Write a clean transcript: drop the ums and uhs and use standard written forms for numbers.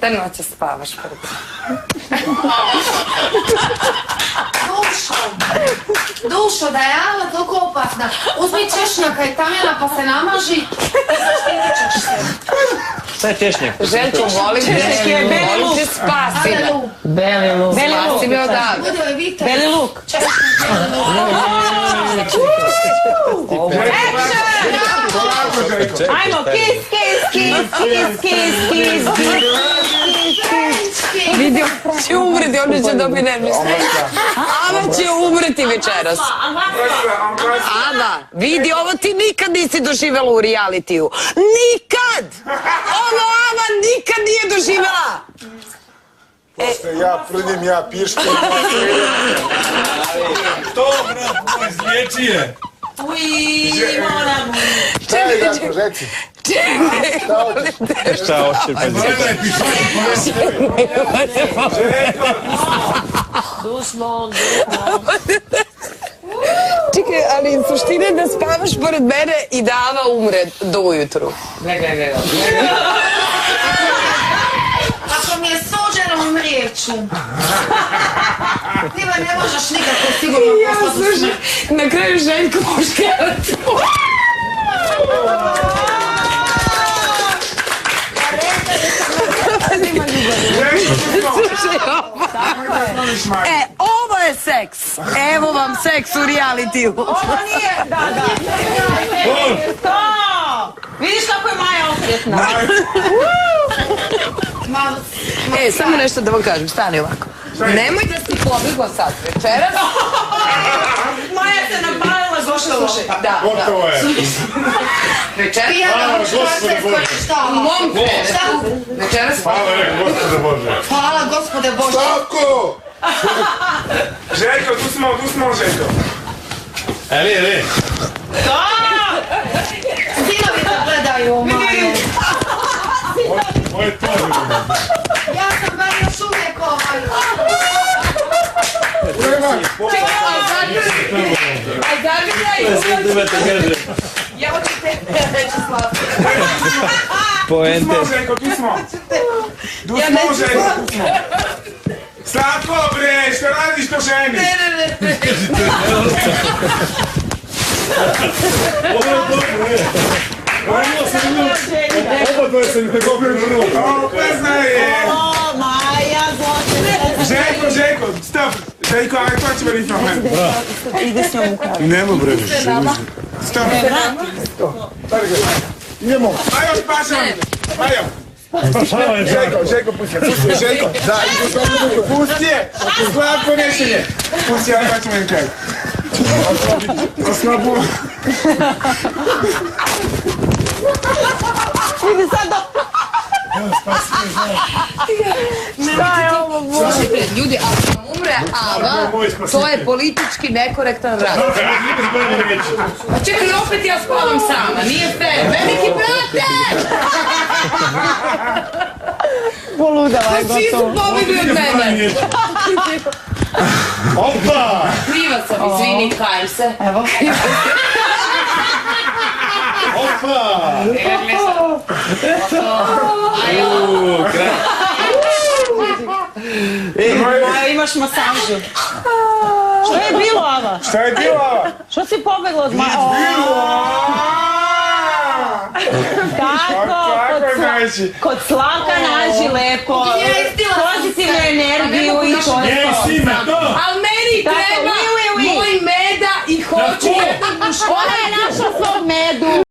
Da noće spavaš prvo. Dušo, da je Ala toliko opasna, uzmi češnjaka i tamjena pa se namaži i zaštitit ćeš se. Šta je češnjak? Željko, volim te spasi. Beli luk. Spasi me odavde. Bude li vite? Beli luk. Češnjak, Ajmo, kiss. Vidio, će umreti, on će dobiti nervni. Ava će umreti večeras. Ava, vidi, ovo ti nikad nisi doživjela u realitiju. Nikad! Ovo Ava nikad nije doživjela! Posle ja prdim, ja pištem. To, bro, izliječi je. Daj, Jako, reci. Šta hoće pa Čekaj, ali suština je da spavaš pored mene i da Ava umre do ujutru. ako mi je suđeno umrijeću. Ti me ne možeš nikako sigurno poslati smrt. Na kraju Željko muškarac. Ovo je seks. Evo vam seks u realitiju. Ovo nije, da. To! Vidiš kako je Maja okretna. Samo nešto da vam kažem, stani ovako. Nemoj da si pobegla sad večeras. Maja se napalila gotovo. Da. Gotovo je. Večeras Pijana muškarac koji šta? u mom krevetu. Večeras Hvala, rekao, Gospode Bože. Hvala, Gospode Bože. Stavko! Željko, tu smo, Željko. Eli. Sinovi da gledaju, Majo. Ovo je to. Ja sam bar još uvijek Ja hoću te reći slatko. Poente. Tu smo. Slatko, bre, što radiš to ženi? Oba dvoje se mi tako prvo. Opasna je. O, Maja, zločine. Željko, stop. Željko, aj to ćemo biti na mene. Ide s njom u kravu. Nemo bre. Stop. Idemo. Majo, spašavam. Majo. Željko, pusti je. Željko, da, pusti je. Slatko nešenje. Pusti je, aj to ćemo biti kraj. Oslabu. Vidi sad do... Šta je ovo, Bože? Ljudi, ako umre Ava, to je politički nekorektan rad. Pa čekaj, opet ja spavam sama, nije fair. Veliki brate! Poludala je Pa svi su gotovo. pobegli od mene. Opa! Kriva sam, izvini, kajem se. Evo. Opa! Maja, imaš masažu. Što je bilo, Ava? Šta je bilo, Ava? Što si pobegla od Maja? Tako je najveći. Kod Slavka nađi lepo, pozitivnu energiju i to je to. Ali meni Tako, treba oui. moj meda i hoću jednog muškaraca. Ona je našla svog medu.